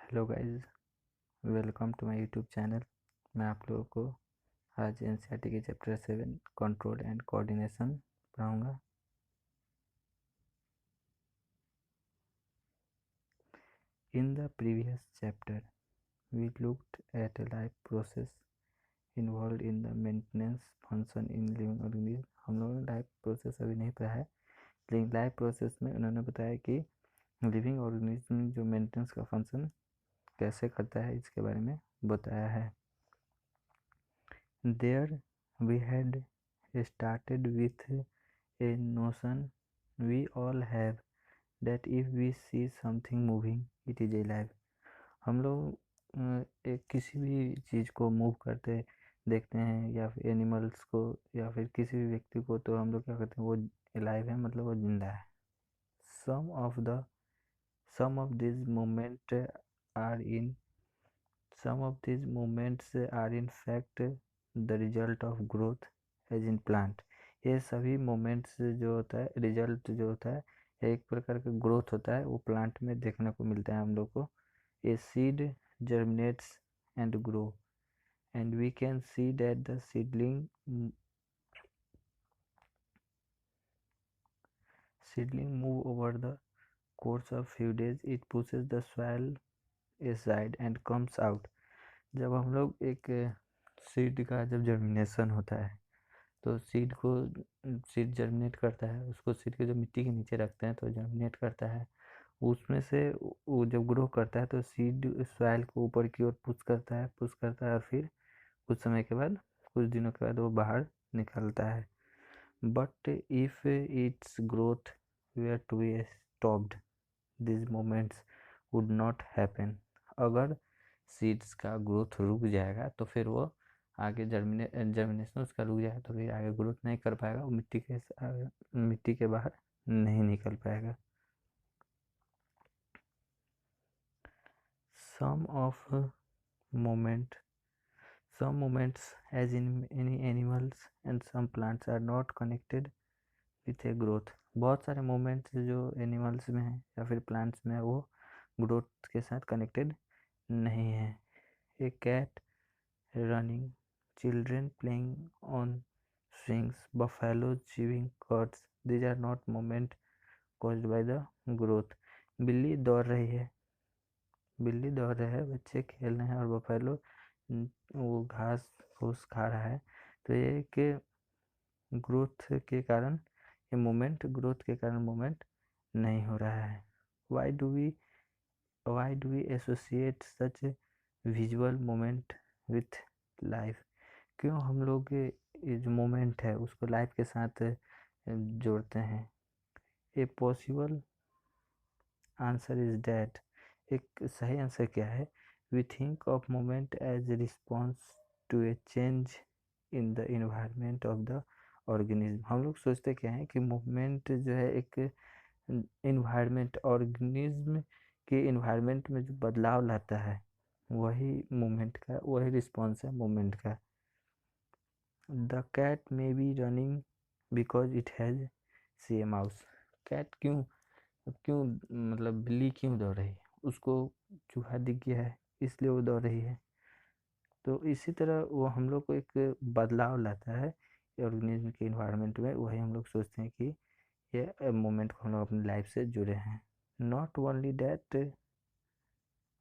Hello guys, welcome to my YouTube channel. मैं आप लोगों को आज एनसीईआरटी के चैप्टर 7 कंट्रोल एंड कोऑर्डिनेशन पढ़ाऊँगा। In the previous chapter we looked at a life process involve in the maintenance function in living organism. हम लोगों ने लाइफ प्रोसेस अभी नहीं पढ़ा है, लेकिन लाइफ प्रोसेस में उन्होंने बताया कि लिविंग ऑर्गेनिज्म जो मेंटेनेंस का फंक्शन कैसे करता है, इसके बारे में बताया है। There we had started with a notion we all have that if we see something moving, it is alive। हम लोग एक किसी भी चीज़ को मूव करते देखते हैं, या फिर एनिमल्स को या फिर किसी भी व्यक्ति को, तो हम लोग क्या करते हैं, वो अलाइव है, मतलब वो जिंदा है। Some of the some of these movements are in some of these movements are in fact the result of growth as in plant। ये सभी मोमेंट्स जो होता है, रिजल्ट जो होता है, एक प्रकार का ग्रोथ होता है, वो प्लांट में देखने को मिलता है हम लोग को। A seed germinates and grow and we can see that the seedling move over the course of few days, it pushes the soil aside and comes out। जब हम लोग एक सीड का जब जर्मिनेशन होता है, तो सीड जर्मिनेट करता है, उसको सीड के जो मिट्टी के नीचे रखते हैं तो जर्मिनेट करता है। उसमें से वो जब ग्रो करता है तो सीड सॉइल को ऊपर की ओर पुश करता है और फिर कुछ समय के बाद, कुछ दिनों के बाद वो बाहर निकलता है। But if its growth were to be stopped, this moments would not happen. अगर सीड्स का ग्रोथ रुक जाएगा तो फिर वो आगे जर्मिनेशन उसका रुक जाएगा, तो फिर आगे ग्रोथ नहीं कर पाएगा, वो मिट्टी के बाहर नहीं निकल पाएगा। Some of moments as in any animals and some plants are not connected with a growth। बहुत सारे मोमेंट्स जो एनिमल्स में है या फिर प्लांट्स में है, वो ग्रोथ के साथ कनेक्टेड नहीं है। A cat running, children playing on swings, buffaloes chewing cuds, these are not moments caused by the growth। बिल्ली दौड़ रही है, बच्चे खेल रहे हैं, और बफेलो वो घास फूस खा रहा है, तो ये कि ग्रोथ के कारण ये मोमेंट, ग्रोथ के कारण मोमेंट नहीं हो रहा है। Why do we associate such visual moment with life. क्यों हम लोग ये जो मोमेंट है उसको लाइफ के साथ जोड़ते हैं। A possible answer is that, एक सही आंसर क्या है, we think of moment as response to a change in the environment of the organism. हम लोग सोचते क्या है कि मूवमेंट जो है एक इन्वायरमेंट, ऑर्गेनिज्म के इन्वायरमेंट में जो बदलाव लाता है, वही मूवमेंट का, वही रिस्पॉन्स है मूवमेंट का। The cat may be running because it has see a mouse. Cat क्यों मतलब बिल्ली क्यों दौड़ रही है, उसको चूहा दिख गया है इसलिए वो दौड़ रही है। तो इसी तरह वो हम लोग को एक बदलाव लाता है ऑर्गेनिज्म के इन्वायरमेंट में, वही हम लोग सोचते हैं कि ये मोमेंट को हम लोग अपनी लाइफ से जुड़े हैं। नॉट ओनली डैट,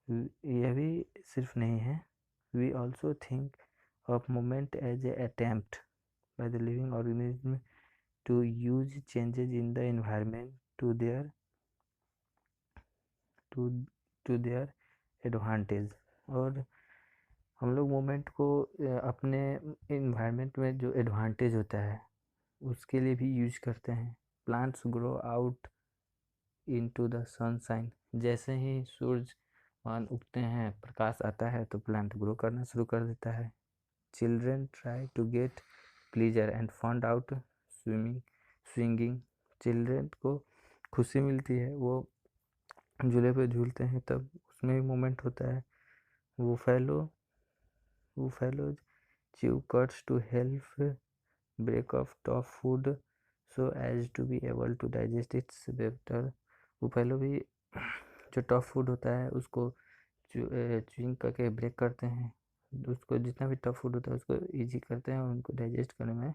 यह भी सिर्फ नहीं है, we also think of moment as a attempt by the living organism to use changes in the environment to their advantage. और हम लोग मोमेंट को अपने इन्वायरमेंट में जो एडवांटेज होता है उसके लिए भी यूज करते हैं। Plants grow out into the sunshine, जैसे ही सूरज उगते हैं, प्रकाश आता है, तो प्लांट ग्रो करना शुरू कर देता है। Children try to get pleasure and found out swinging. Children को खुशी मिलती है, वो झूले पे झूलते हैं, तब उसमें भी मोमेंट होता है। वो fellows chew cuds to help break off tough food so as to be able to digest it better। वो fellow भी जो टफ फूड होता है उसको च्यूइंग करके ब्रेक करते हैं, उसको जितना भी टफ फूड होता है उसको ईजी करते हैं और उनको डाइजेस्ट करने में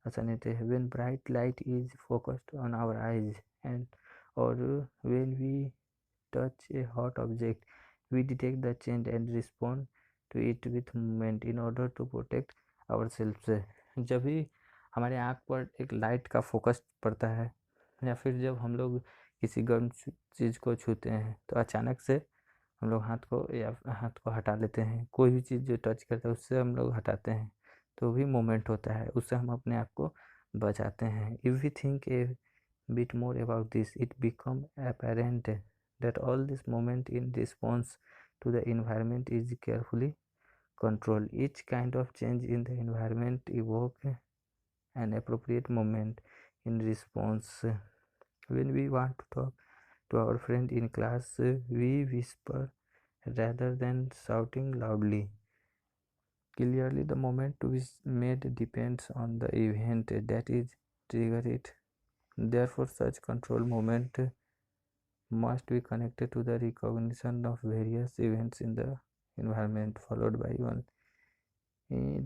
आसानी होती है। When bright light is focused on our eyes and और when we touch a hot object, we detect the change and respond to it with movement in order to protect ourselves। जब भी हमारे आँख पर एक लाइट का focus पड़ता है या फिर जब हम लोग किसी गर्म चीज़ को छूते हैं तो अचानक से हम लोग हाथ को हटा लेते हैं, कोई भी चीज़ जो टच करता है उससे हम लोग हटाते हैं तो भी मोमेंट होता है, उससे हम अपने आप को बचाते हैं। If we think a bit more about this, it becomes apparent that all this movement in response to the environment is carefully controlled. Each kind of change in the environment evokes an appropriate movement in response। When we want to talk to our friend in class, we whisper rather than shouting loudly. Clearly, the moment to be made depends on the event that is triggered. Therefore, such control movement must be connected to the recognition of various events in the environment, followed by one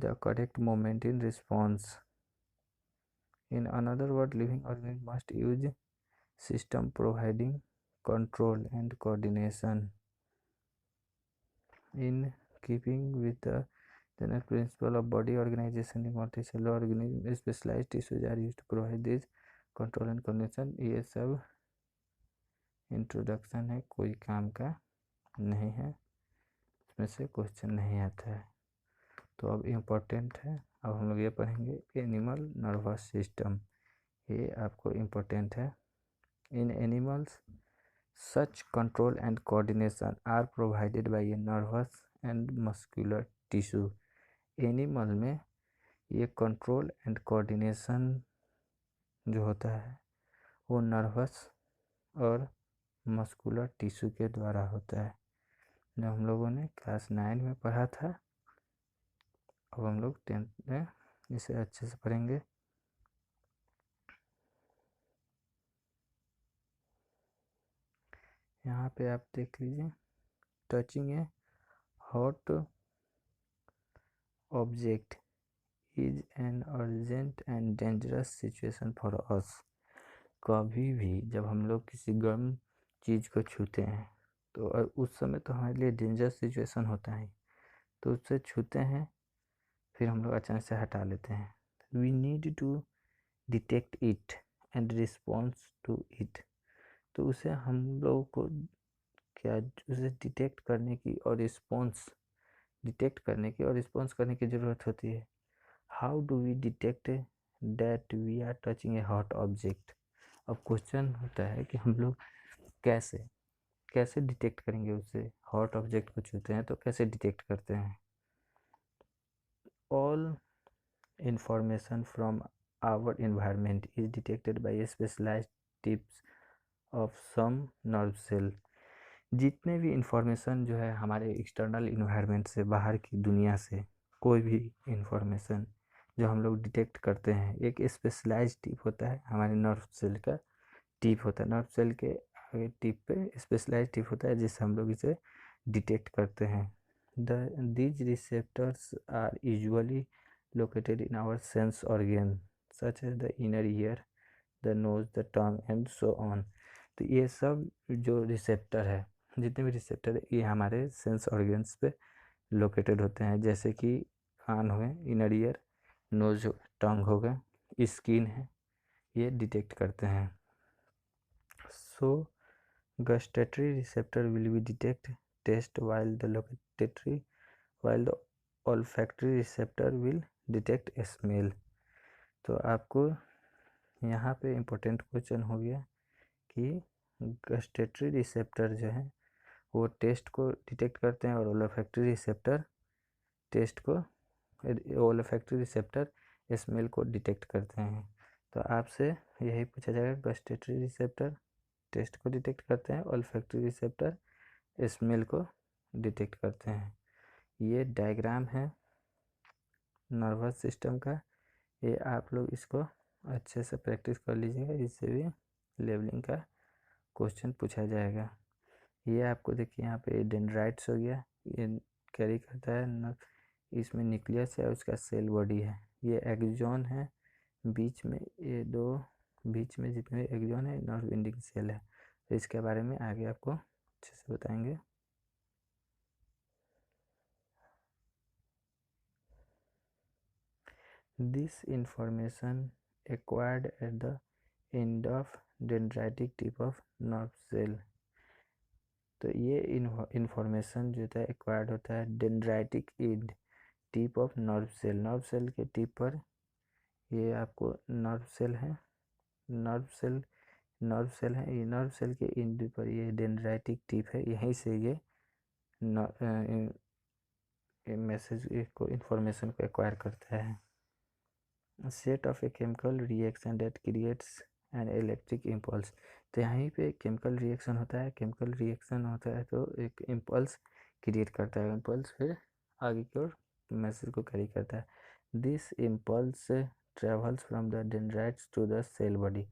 the correct moment in response। In another word, living organism must use system providing control and coordination in keeping with the general principle of body organization in multicellular organism। Specialized tissues are used to provide this control and coordination। ये सब introduction है, कोई काम का नहीं है, इसमें से क्वेश्चन नहीं आता है। तो अब इम्पोर्टेंट है, अब हम लोग ये पढ़ेंगे एनिमल नर्वस सिस्टम, ये आपको इम्पोर्टेंट है। In animals such control and coordination are provided by a nervous and muscular tissue. Animal में ये कंट्रोल एंड कोऑर्डिनेशन जो होता है वो नर्वस और मस्कुलर टिश्यू के द्वारा होता है, जो हम लोगों ने क्लास 9 में पढ़ा था। अब हम लोग 10th में इसे अच्छे से पढ़ेंगे। यहाँ पे आप देख लीजिए, touching a hot object is an urgent and dangerous situation for us. कभी भी जब हम लोग किसी गर्म चीज़ को छूते हैं तो उस समय तो हमारे लिए डेंजरस सिचुएशन होता है, तो उससे छूते हैं फिर हम लोग अचानक से हटा लेते हैं। We need to detect it and response to it. तो उसे हम लोगों को उसे डिटेक्ट करने की और रिस्पॉन्स करने की ज़रूरत होती है। How do we detect that we are touching a hot object. अब क्वेश्चन होता है कि हम लोग कैसे डिटेक्ट करेंगे, उससे हॉट ऑब्जेक्ट को छूते हैं तो कैसे डिटेक्ट करते हैं। All information from our environment is detected by specialised tips of some nerve cell. जितने भी इंफॉर्मेशन जो है हमारे एक्सटर्नल इन्वायरमेंट से, बाहर की दुनिया से कोई भी इंफॉर्मेशन जो हम लोग डिटेक्ट करते हैं, एक स्पेशलाइज्ड टिप होता है, हमारे नर्व सेल का टिप होता है, नर्व सेल के आगे टिप पे स्पेशलाइज्ड टिप होता है जिससे हम लोग इसे डिटेक्ट करते हैं। These receptors are usually located in our sense organ such as the inner ear, the nose, the tongue and so on. तो ये सब जो रिसेप्टर है, जितने भी रिसेप्टर है, ये हमारे सेंस ऑर्गन्स पे लोकेटेड होते हैं, जैसे कि कान हो गए, इनर ईयर, नोज, टंग हो गए, स्किन है, ये डिटेक्ट करते हैं। So gustatory receptor will be detect taste while the olfactory receptor will detect smell। तो आपको यहाँ पे इम्पोर्टेंट क्वेश्चन हो गया कि गस्टेटरी रिसेप्टर जो है वो टेस्ट को डिटेक्ट करते हैं और ओलोफैक्टरी रिसेप्टर स्मेल को डिटेक्ट करते हैं। तो आपसे यही पूछा जाएगा, गस्टेटरी रिसेप्टर टेस्ट को डिटेक्ट करते हैं, ओल्फैक्टरी रिसेप्टर स्मेल को डिटेक्ट करते हैं। ये डायग्राम है नर्वस सिस्टम का, ये आप लोग इसको अच्छे से प्रैक्टिस कर लीजिएगा, इससे भी लेवलिंग का क्वेश्चन पूछा जाएगा। ये आपको देखिए यहाँ पे डेंड्राइट्स हो गया, ये कैरी करता है इसमें न्यूक्लियस है, उसका सेल बॉडी है। ये एक्सॉन है, बीच में ये दो, बीच में जितने एक्सॉन है नर्व एंडिंग सेल है। तो इसके बारे में आगे आपको अच्छे से बताएंगे। This information acquired at the end of dendritic tip of nerve cell. तो ये इंफॉर्मेशन जो होता है एक्वायर्ड होता है dendritic end tip of nerve cell. Nerve cell के टिप पर ये आपको नर्व सेल है, नर्व सेल है, ये नर्व सेल के एंड पर ये डेंड्राइटिक टिप है, यहीं से ये मैसेज को इंफॉर्मेशन को एक्वायर करता है। Set of a chemical reaction that creates an electric impulse. तो यहीं पे केमिकल रिएक्शन होता है, केमिकल रिएक्शन होता है तो एक इम्पल्स क्रिएट करता है, इम्पल्स फिर आगे की ओर मैसेज को कैरी करता है। This impulse travels from the dendrites to the cell body.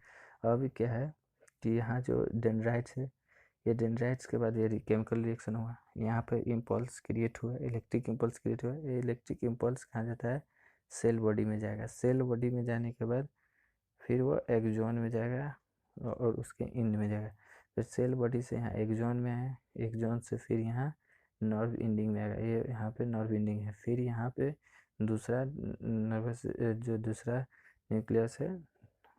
अब क्या है कि यहाँ जो डेंड्राइट्स है, ये डेंड्राइट्स के बाद ये केमिकल रिएक्शन हुआ, यहाँ पे इम्पल्स क्रिएट हुआ, इलेक्ट्रिक इम्पल्स क्रिएट हुआ। ये इलेक्ट्रिक इम्पल्स कहाँ जाता है, सेल बॉडी में जाएगा। सेल बॉडी में जाने के बाद फिर वो एक्सॉन में जाएगा और उसके एंड में जाएगा। फिर सेल बॉडी से यहाँ एक्सॉन में है, एक्सॉन से फिर यहाँ नर्व एंडिंग में आएगा। ये यहाँ पे नर्व एंडिंग है, फिर यहाँ पे दूसरा नर्वस जो दूसरा न्यूक्लियस है,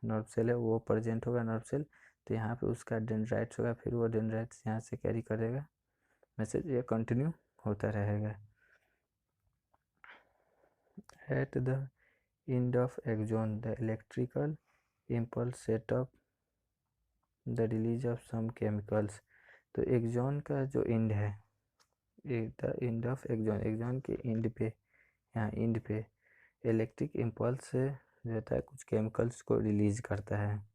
नर्व सेल है, वो प्रेजेंट होगा नर्व सेल। तो यहाँ पे उसका डेंड्राइट्स होगा, फिर वो डेंड्राइट्स यहाँ से कैरी करेगा मैसेज, ये कंटिन्यू होता रहेगा। At the end of axon, the electrical impulse set up the release of some chemicals। तो एक्सॉन का जो एंड है, the end of axon, axon के एंड पे, यहाँ एंड पे इलेक्ट्रिक इम्पल्स जो होता है कुछ केमिकल्स को रिलीज करता है।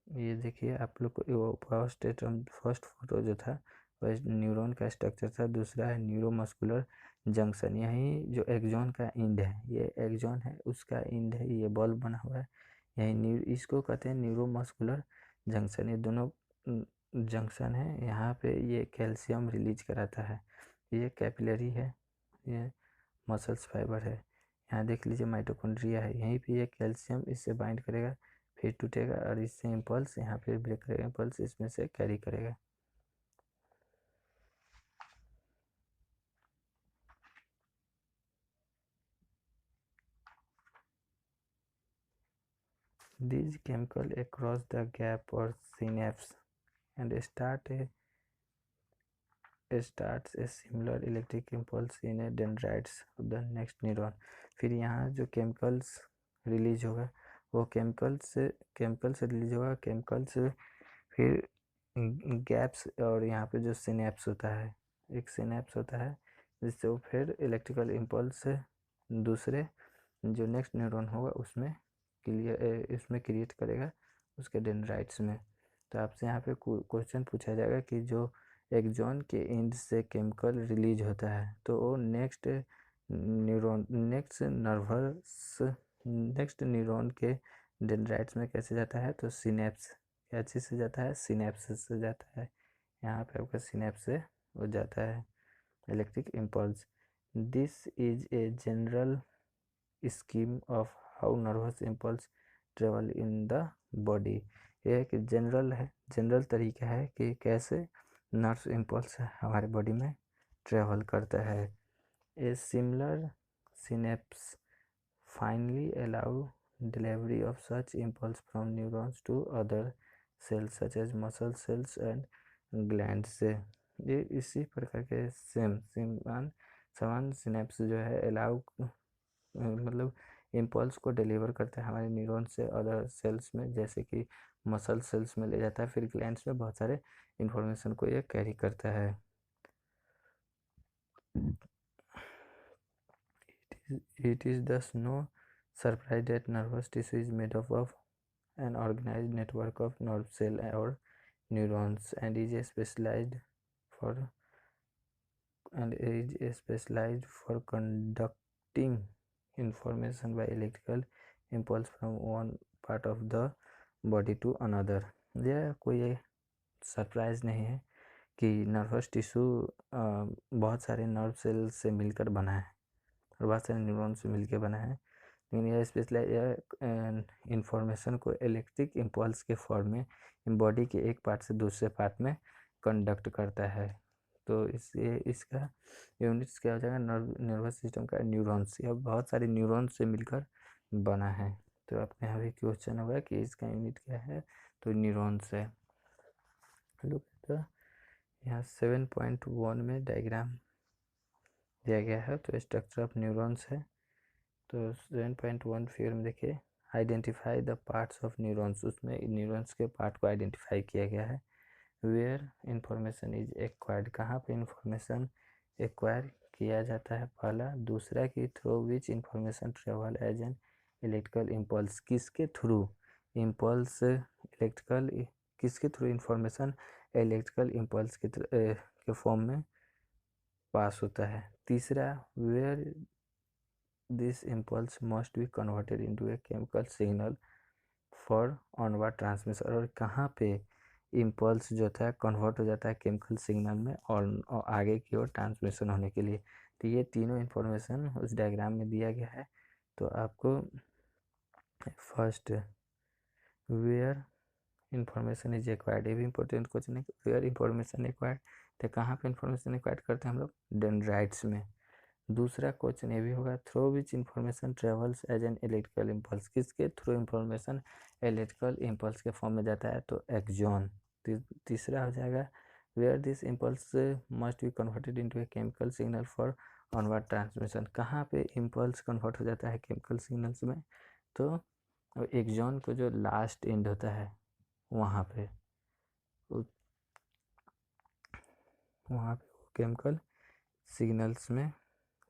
ये देखिए आप लोग को वो फर्स्ट फोटो जो था वह न्यूरॉन का स्ट्रक्चर था, दूसरा है न्यूरोमस्कुलर जंक्शन। यही जो एक्सॉन का एंड है, ये एक्सॉन है उसका एंड है, ये बल्ब बना हुआ है, यही इसको कहते हैं न्यूरोमस्कुलर जंक्शन। ये दोनों जंक्शन है, यहाँ पे ये कैल्शियम रिलीज कराता है। ये कैपिलरी है, ये मसल्स फाइबर है। यहाँ देख लीजिए माइटोकॉन्ड्रिया है, यहीं पे ये कैल्शियम इससे बाइंड करेगा, फिर टूटेगा और इससे इम्पल्स यहाँ पे ब्रेक करेगा, इम्पल्स इसमें से कैरी करेगा। These chemical across the gap or synapse and starts a similar electric impulse in a dendrites of the next neuron। फिर यहाँ जो केमिकल्स रिलीज होगा वो केमिकल्स से रिलीज होगा, केमिकल्स फिर गैप्स और यहाँ पे जो सिनेप्स होता है, एक सिनेप्स होता है जिससे वो फिर इलेक्ट्रिकल इम्पल्स दूसरे जो नेक्स्ट न्यूरॉन होगा उसमें इसमें क्रिएट करेगा उसके डेंड्राइट्स में। तो आपसे यहाँ पे क्वेश्चन पूछा जाएगा कि जो एक्सॉन के एंड से केमिकल रिलीज होता है तो वो नेक्स्ट न्यूरॉन के डेंड्राइट्स में कैसे जाता है, तो सिनेप्स क्या चीज़ से जाता है, सिनेप्स से जाता है। यहाँ पे आपका सिनेप्स से हो जाता है electric impulse. This is a general scheme of how nervous impulse travel in the body. ये एक जनरल तरीका है कि कैसे नर्व इम्पल्स हमारे बॉडी में ट्रेवल करता है। A similar synapse finally allow delivery of such impulse from neurons to other cells such as muscle cells and glands से। ये इसी प्रकार के समान सिनेप्स जो है अलाउ मतलब इम्पल्स को डिलीवर करता है हमारे न्यूरॉन से अदर सेल्स में, जैसे कि मसल सेल्स में ले जाता है, फिर ग्लैंड्स में बहुत सारे इंफॉर्मेशन को ये कैरी करता है। It is thus no surprise that nervous tissue is made up of an organized network of nerve cells or neurons and is specialized for conducting information by electrical impulse from one part of the body to another। यह कोई surprise नहीं है कि nervous tissue बहुत सारे nerve cell से मिलकर बना है और बहुत सारे न्यूरॉन से मिलकर बना है, लेकिन यह स्पेशलाइज यह इंफॉर्मेशन को इलेक्ट्रिक इम्पल्स के फॉर्म में बॉडी के एक पार्ट से दूसरे पार्ट में कंडक्ट करता है। तो इसका यूनिट्स क्या हो जाएगा, नर्वस सिस्टम का न्यूरॉन्स, यह बहुत सारे न्यूरॉन्स से मिलकर बना है। तो अपने यहाँ भी क्वेश्चन होगा कि इसका यूनिट क्या है, तो न्यूरॉन्स है। लोग तो यहाँ 7.1 में डायग्राम दिया गया है, तो स्ट्रक्चर ऑफ न्यूरॉन्स है। तो 7.1 फिगर में देखिए, identify the parts of neurons, उसमें न्यूरॉन्स के पार्ट को आइडेंटिफाई किया गया है। वेयर इंफॉर्मेशन इज एक्वायर्ड, कहाँ पे इंफॉर्मेशन एक्वायर किया जाता है, पहला। दूसरा कि through which information travel as an electrical impulse, किसके थ्रू इम्पल्स इलेक्ट्रिकल, किसके थ्रू इंफॉर्मेशन इलेक्ट्रिकल इम्पल्स के फॉर्म में पास होता है। तीसरा, where this impulse must be converted into a chemical signal for onward transmission, और कहाँ पे इम्पल्स जो था कन्वर्ट हो जाता है केमिकल सिग्नल में और आगे की ओर ट्रांसमिशन होने के लिए। तो ये तीनों इन्फॉर्मेशन उस डायग्राम में दिया गया है। तो आपको first where information is acquired, ये भी इंपॉर्टेंट क्वेश्चन है। वेयर इंफॉर्मेशन एक्वायर्ड, तो कहाँ पे इंफॉर्मेशन एक्वायर्ड करते हैं हम लोग, डेंड्राइट्स में। दूसरा क्वेश्चन ये भी होगा, through which information travels as an electrical impulse, किसके थ्रू इंफॉर्मेशन इलेक्ट्रिकल इम्पल्स के फॉर्म में जाता है, तो एक्सॉन। तीसरा हो जाएगा, where this impulse must be converted into a chemical signal for onward transmission, कहाँ पे इम्पल्स कन्वर्ट हो जाता है केमिकल सिग्नल्स में, तो एक्सॉन को जो लास्ट एंड होता है वहाँ पे केमिकल सिग्नल्स में,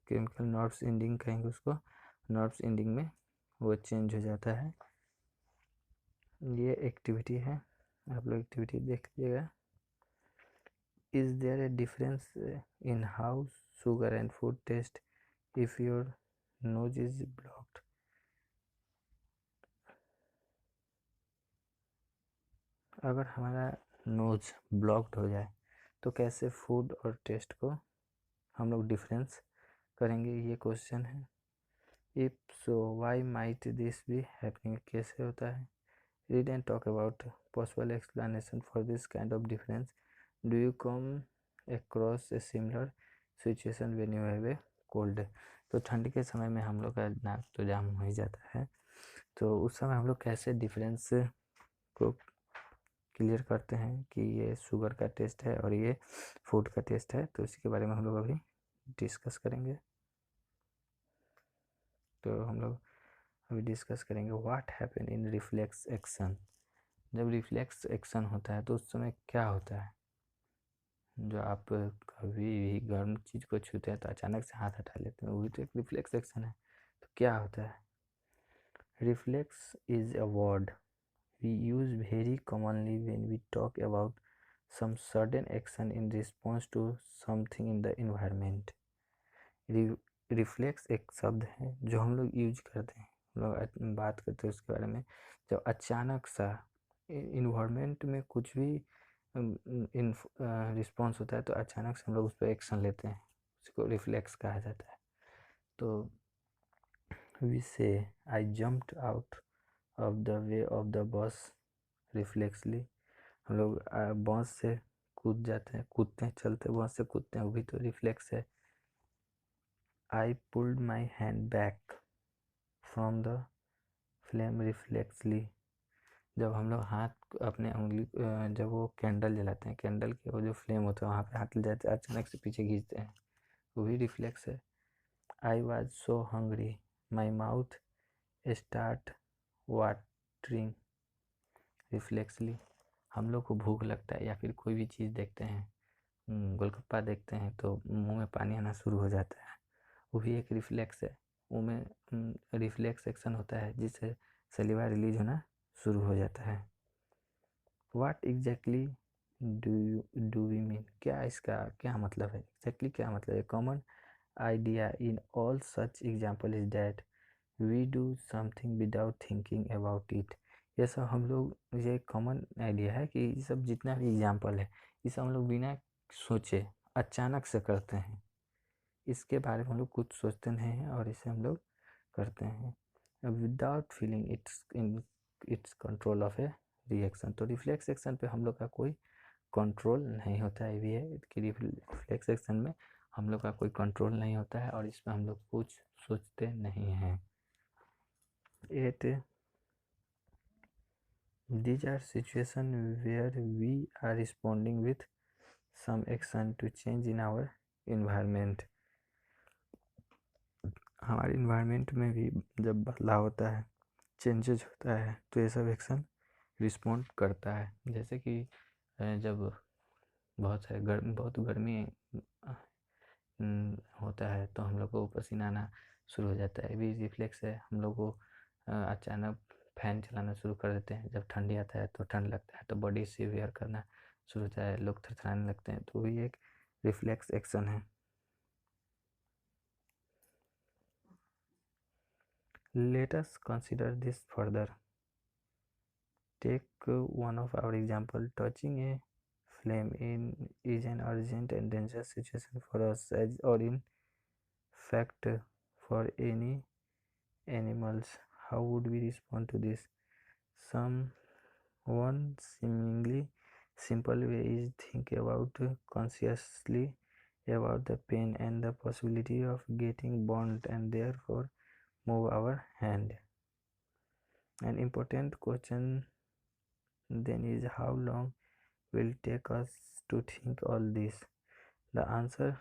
केमिकल नर्व्स एंडिंग कहेंगे उसको, नर्व्स एंडिंग में वो चेंज हो जाता है। ये एक्टिविटी है, आप लोग एक्टिविटी देख लीजिएगा। Is there a difference in how sugar and food taste if your nose is blocked, अगर हमारा नोज ब्लॉक्ड हो जाए तो कैसे फूड और टेस्ट को हम लोग डिफरेंस करेंगे, ये क्वेश्चन है। If so why might this be happening, कैसे होता है। Read and talk about possible explanation for this kind of difference, do you come across a similar situation when you have a cold. तो ठंड के समय में हम लोग का नाक तो जाम हो ही जाता है, तो उस समय हम लोग कैसे डिफरेंस को क्लियर करते हैं कि ये शुगर का टेस्ट है और ये फूड का टेस्ट है, तो इसी के बारे में हम लोग अभी डिस्कस करेंगे। तो हम लोग अभी डिस्कस करेंगे what happen in reflex action. जब रिफ्लेक्स एक्शन होता है तो उस समय क्या होता है, जो आप कभी भी गर्म चीज़ को छूते हैं तो अचानक से हाथ हटा लेते हैं, वही तो एक रिफ्लेक्स एक्शन है। तो क्या होता है, reflex is a word we use very commonly when we talk about some sudden action in response to something in the environment। Reflex एक शब्द है जो हम लोग यूज करते हैं, हम लोग बात करते हैं उसके बारे में, जब अचानक सा इन्वायरमेंट में कुछ भी रिस्पॉन्स होता है तो अचानक से हम लोग उस पर एक्शन लेते हैं, उसको रिफ्लेक्स कहा जाता है। तो we say I jumped out of the way of the bus reflexively, हम लोग बस से कूद जाते हैं, कूदते हैं, चलते बस से कूदते हैं, वो भी तो रिफ्लेक्स है। I pulled my hand back from the flame reflexively, जब हम लोग हाथ अपने उंगली जब वो कैंडल जलाते हैं, कैंडल के वो जो फ्लेम होता है वहाँ पे हाथ ले जाते हैं, अचानक से पीछे खींचते हैं, वो भी रिफ्लेक्स है। I was so hungry my mouth start watering reflexively, हम लोग को भूख लगता है या फिर कोई भी चीज़ देखते हैं, गोलगप्पा देखते हैं तो मुंह में पानी आना शुरू हो जाता है, वो भी एक रिफ्लेक्स है, मुंह में रिफ्लेक्स एक्शन होता है जिससे सलीवा रिलीज होना शुरू हो जाता है। What exactly do we mean, क्या इसका क्या मतलब है, एग्जैक्टली क्या मतलब है। Common idea in all such example is that we do something without thinking about it, ये सब हम लोग, ये कॉमन आइडिया है कि ये सब जितना भी एग्जाम्पल है ये सब हम लोग बिना सोचे अचानक से करते हैं, इसके बारे में हम लोग कुछ सोचते नहीं हैं और इसे हम लोग करते हैं without feeling it's control of A reaction. तो रिफ्लेक्स एक्शन पे हम लोग का कोई कंट्रोल नहीं होता है, भी है कि रिफ्लेक्स एक्शन में हम लोग का कोई कंट्रोल नहीं होता है और इसमें हम लोग कुछ सोचते नहीं हैं। These are situations where we are responding with some action to change in our environment। हमारे इन्वायरमेंट में भी जब बदलाव होता है, चेंजेज होता है, तो ये सब एक्शन रिस्पॉन्ड करता है। जैसे कि जब बहुत गर्मी होता है तो हम लोग को पसीना आना शुरू हो जाता है, भी रिफ्लेक्स है। हम लोग को अचानक फैन चलाना शुरू कर देते हैं, जब ठंडी आता है तो ठंड लगता है तो बॉडी सीवियर करना शुरू होता है, लोग थरथराने लगते हैं, तो ये एक रिफ्लेक्स एक्शन है। Let us consider this further. Take one of our example. Touching a flame is an urgent and dangerous situation for us, as or in fact for any animals. How would we respond to this? One seemingly simple way is think about consciously about the pain and the possibility of getting burned and therefore move our hand. An important question then is how long will take us to think all this? The answer,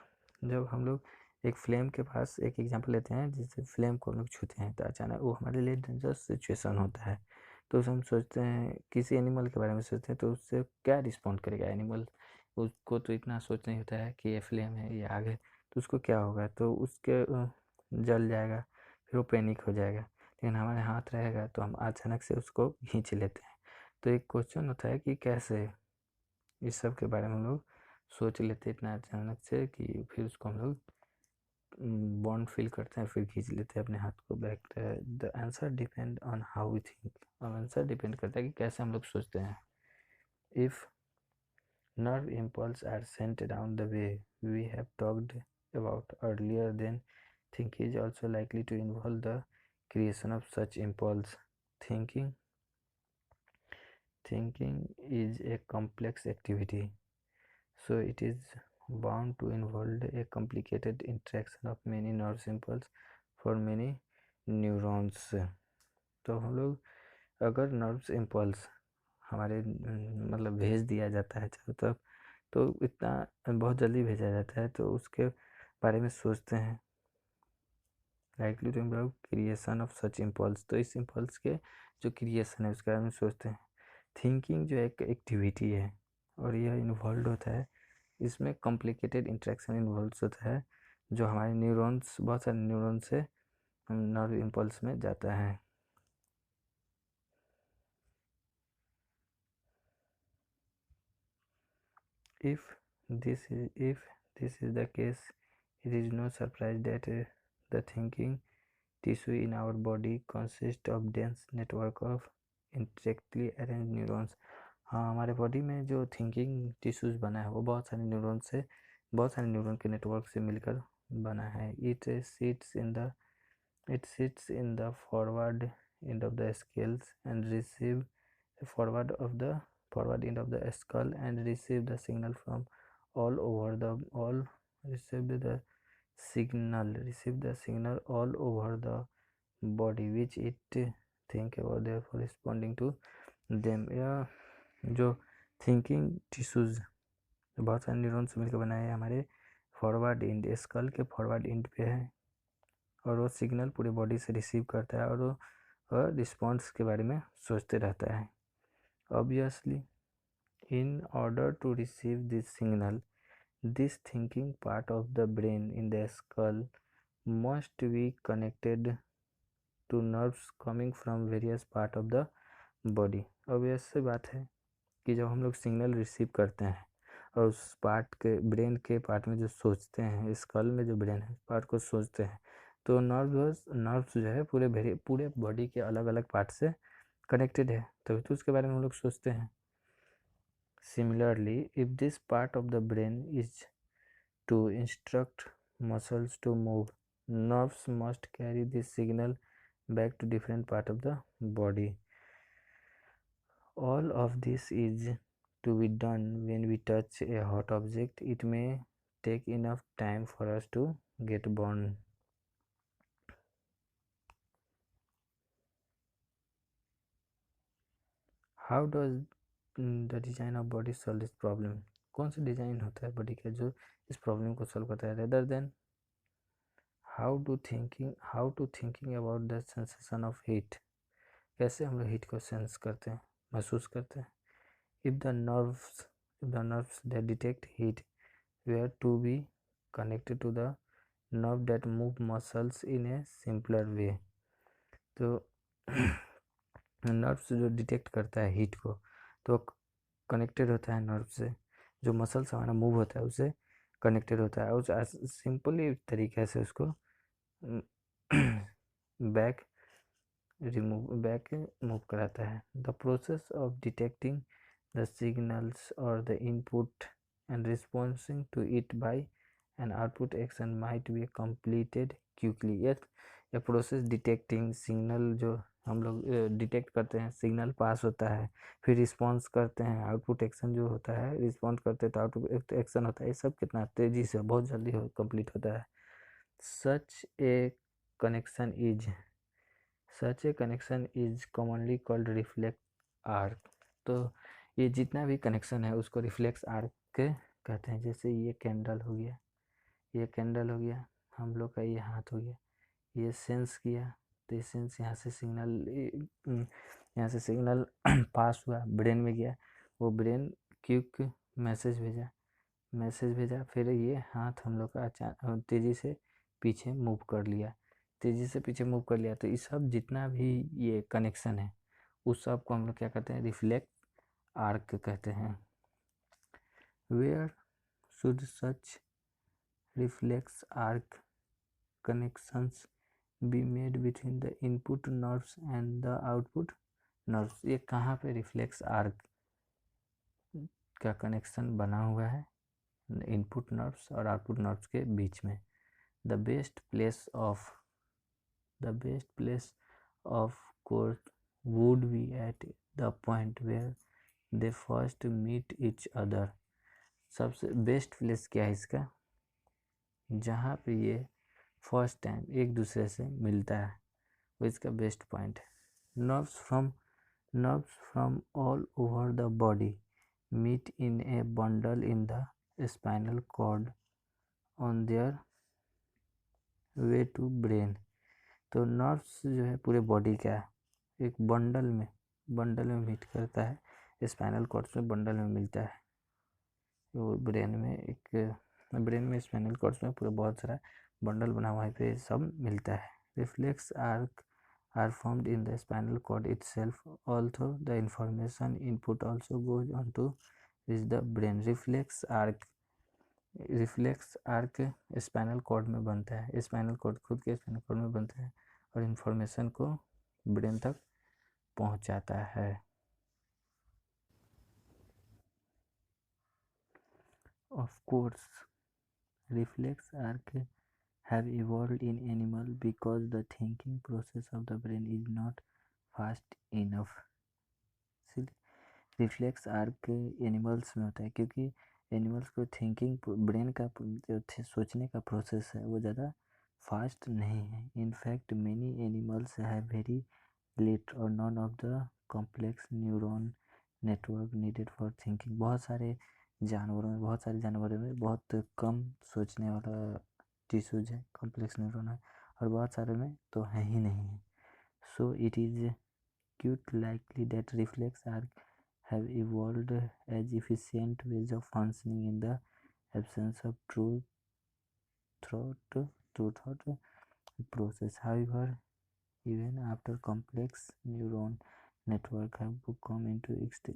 जब हम लोग एक flame के पास एक example लेते हैं जिससे flame को हम लोग छूते हैं तो अचानक वो हमारे लिए डेंजरस सिचुएशन होता है, तो उसे हम सोचते हैं, किसी एनिमल के बारे में सोचते हैं तो उससे क्या रिस्पॉन्ड करेगा एनिमल। उसको तो इतना सोच नहीं होता है कि ये फ्लेम है, ये आग है, तो उसको क्या होगा, तो उसके जल जाएगा, फिर वो पैनिक हो जाएगा। लेकिन हमारे हाथ रहेगा तो हम अचानक से उसको खींच लेते हैं। तो एक क्वेश्चन होता है कि कैसे इस सब के बारे में हम लोग सोच लेते इतना अचानक से कि फिर उसको हम लोग बॉन्ड फील करते हैं, फिर खींच लेते हैं अपने हाथ को back. The answer depend on how we think. अब आंसर डिपेंड करता है कि कैसे हम लोग सोचते हैं। If nerve impulse are sent down the way we have talked about earlier, then thinking is also likely to involve the creation of such impulse. Thinking is a complex activity, so it is bound to involve a complicated interaction of many nerve impulse for many neurons। तो हम लोग अगर nerves impulse हमारे मतलब भेज दिया जाता है चारों तरफ, तो इतना बहुत जल्दी भेजा जाता है, तो उसके बारे में सोचते हैं। Likely to improve creation of such impulse, तो इस इम्पल्स के जो क्रिएशन है उसके बारे में सोचते हैं। थिंकिंग जो एक एक्टिविटी है और यह इन्वॉल्व होता है, इसमें कॉम्प्लिकेटेड इंट्रैक्शन इन्वॉल्व होता है जो हमारे न्यूरॉन्स, बहुत सारे न्यूरॉन से नर्व इम्पल्स में जाता है। If this is the case, it is no surprise that the thinking tissue in our body consists of dense network of intricately arranged neurons। हाँ, हमारे बॉडी में जो थिंकिंग टिश्यूज बना है वो बहुत सारे न्यूरॉन के नेटवर्क से मिलकर बना है। It sits in the forward end of the scales and receive forward end of the skull and receive the signal from all over the all over the body which it think about, therefore responding to them। या जो thinking tissues बहुत सारे neuron से मिलकर बनाए हैं हमारे forward and, school के फॉरवर्ड एंड पे है, और वो सिग्नल पूरे बॉडी से रिसीव करता है और वो रिस्पॉन्स के बारे में सोचते रहता है। Obviously in order to receive this signal, this thinking part of the brain in the skull must be connected to nerves coming from various part of the body. Obvious सी बात है कि जब हम लोग सिग्नल रिसीव करते हैं और उस पार्ट के ब्रेन के पार्ट में जो सोचते हैं, स्कल में जो ब्रेन है पार्ट को सोचते हैं, तो नर्व्स जो है पूरे बॉडी के अलग अलग पार्ट से कनेक्टेड है, तभी तो उसके बारे में हम लोग सोचते हैं। Similarly if this part of the brain is to instruct muscles to move, nerves must carry this signal back to different part of the body. All of this is to be done when we touch a hot object. It may take enough time for us to get burned. How does the design of body solve this problem? कौन सा design होता है body का जो इस problem को solve करता है? Rather than how to thinking about the sensation of heat, कैसे हम लोग हीट को सेंस करते हैं, महसूस करते हैं? if the nerves that detect heat were to be connected to the nerve that move muscles in a simpler way, तो नर्व्स जो डिटेक्ट करता है हीट को तो कनेक्टेड होता है नर्व से, जो मसल्स हमारा मूव होता है उससे कनेक्टेड होता है, उस सिंपली तरीके से उसको बैक मूव कराता है. The process of detecting the signals और the input and responding to it by an output action might be completed quickly. यह प्रोसेस डिटेक्टिंग सिग्नल जो हम लोग डिटेक्ट करते हैं, सिग्नल पास होता है, फिर रिस्पॉन्स करते हैं, आउटपुट एक्शन जो होता है, रिस्पॉन्स करते हैं तो आउटपुट एक्शन होता है, ये सब कितना तेज़ी से बहुत जल्दी कंप्लीट होता है. Such a connection is commonly called reflex arc. तो ये जितना भी कनेक्शन है उसको रिफ्लेक्स आर्क कहते हैं. जैसे ये कैंडल हो गया, हम लोग का ये हाथ हो गया, ये सेंस किया तो ये सेंस यहाँ से सिग्नल पास हुआ, ब्रेन में गया, वो ब्रेन क्विक मैसेज भेजा, फिर ये हाथ हम लोग का तेज़ी से पीछे मूव कर लिया, तो ये सब जितना भी ये कनेक्शन है उस सब को हम लोग क्या कहते हैं? रिफ्लेक्स आर्क कहते हैं. Where should such reflex arc connections be made between the input nerves and the output nerves. ये कहाँ पे रिफ्लेक्स आर्क का कनेक्शन बना हुआ है इनपुट नर्व्स और आउटपुट नर्व्स के बीच में? The best place of course would be at the point where they first meet each other. सबसे बेस्ट प्लेस क्या है इसका? जहाँ पे ये फर्स्ट टाइम एक दूसरे से मिलता है, वो इसका बेस्ट पॉइंट है. nerves from all over the body meet in a bundle in the spinal cord on their way to brain. तो नर्व्स जो है पूरे बॉडी का एक बंडल में मीट करता है, स्पाइनल कॉर्ड में बंडल में मिलता है, वो ब्रेन में स्पाइनल कॉर्ड में पूरा बहुत सारा बंडल बना हुआ है पे सब मिलता है. Reflex arc are formed in the spinal cord itself, although the information input also goes on to reach the brain. Reflex arc spinal cord में बनता है, खुद के स्पाइनल कॉर्ड में बनता है और इन्फॉर्मेशन को ब्रेन तक पहुंचाता है. Of course, reflex arc have evolved in animal because the thinking process of the brain is not fast enough. Reflex arc animals में होता है क्योंकि एनिमल्स को थिंकिंग ब्रेन का जो सोचने का प्रोसेस है वो ज़्यादा फास्ट नहीं है. In fact many animals have very little और none of the complex neuron network needed for thinking. बहुत सारे जानवरों में बहुत कम सोचने वाला टिश्यूज है, कॉम्प्लेक्स न्यूरॉन है, और बहुत सारे में तो है ही नहीं है. So it is quite likely that reflex arc have evolved as efficient ways of functioning in the absence of true thought process. However, even after complex neuron network have come into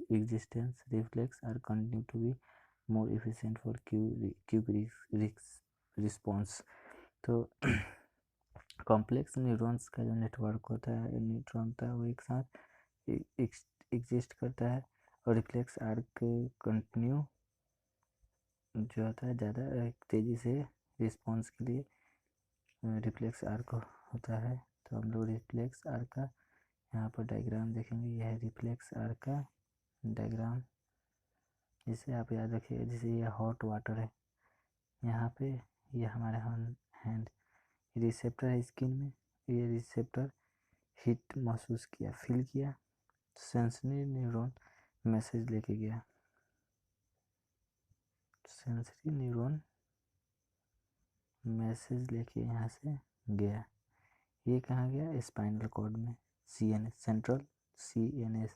existence, reflex are continue to be more efficient for quick response. तो complex neurons का जो network होता है, neutron होता है, वो एक साथ एग्जिस्ट करता है, और रिफ्लेक्स आर्क कंटिन्यू जो होता है ज़्यादा तेज़ी से रिस्पॉन्स के लिए रिफ्लेक्स आर्क होता है। तो हम लोग रिफ्लेक्स आर्क का यहाँ पर डायग्राम देखेंगे। यह है रिफ्लेक्स आर्क का डायग्राम, जिसे आप याद रखिएगा। जैसे ये हॉट वाटर है, यहाँ पे ये हमारे हैंड रिसेप्टर है स्किन में, ये रिसेप्टर हीट महसूस किया, फील किया, सेंसरी न्यूरॉन मैसेज लेके गया, सेंसरी न्यूरॉन मैसेज लेके यहाँ से गया। ये कहाँ गया? स्पाइनल कॉर्ड में, CNS central CNS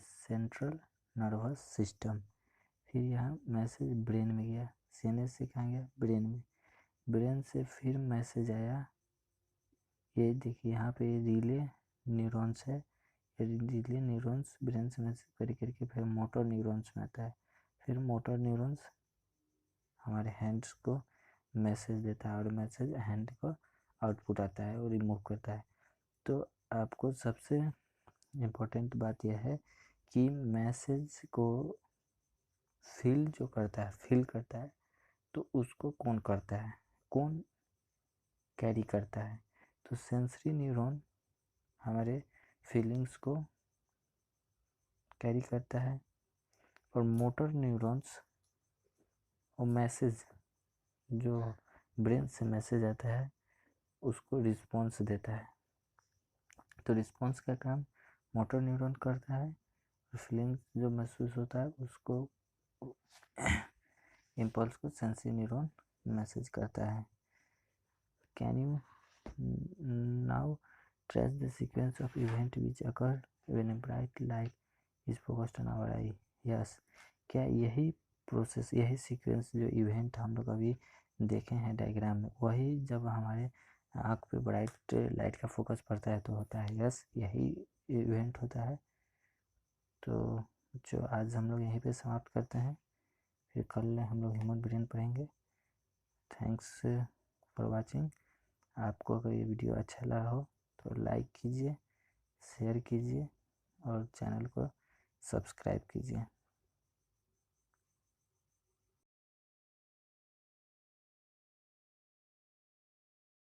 central nervous system. फिर यहाँ मैसेज ब्रेन में गया, CNS से कहाँ गया? ब्रेन में। ब्रेन से फिर मैसेज आया, ये देखिए यहाँ पे रिले न्यूरॉन्स है, रिले न्यूरॉन्स ब्रेन से मैसेज करके फिर मोटर न्यूरॉन्स में आता है। फिर मोटर न्यूरॉन्स हमारे हैंड्स को मैसेज देता है, और मैसेज हैंड को आउटपुट आता है और रिमूव करता है। तो आपको सबसे इम्पोर्टेंट बात यह है कि मैसेज को फील करता है, तो उसको कौन करता है, कौन कैरी करता है? तो सेंसरी न्यूरॉन हमारे फीलिंग्स को कैरी करता है, और मोटर न्यूरॉन्स और मैसेज जो ब्रेन से मैसेज आता है उसको रिस्पॉन्स देता है। तो रिस्पॉन्स का काम मोटर न्यूरॉन करता है, फीलिंग्स जो महसूस होता है उसको इम्पल्स को सेंसरी न्यूरॉन मैसेज करता है। Can you now trace the sequence of event which occur when a bright light is focused on our eye? Yes, क्या यही प्रोसेस, यही सीक्वेंस जो इवेंट हम लोग अभी देखे हैं डायग्राम में, वही जब हमारे आँख पे ब्राइट लाइट का फोकस पड़ता है तो होता है? यस, यही इवेंट होता है। तो जो आज हम लोग यहीं पे समाप्त करते हैं, फिर कल हम लोग ह्यूमन ब्रेन पढ़ेंगे। Thanks for watching. आपको अगर ये वीडियो अच्छा लगा हो तो लाइक कीजिए, शेयर कीजिए और चैनल को सब्सक्राइब कीजिए।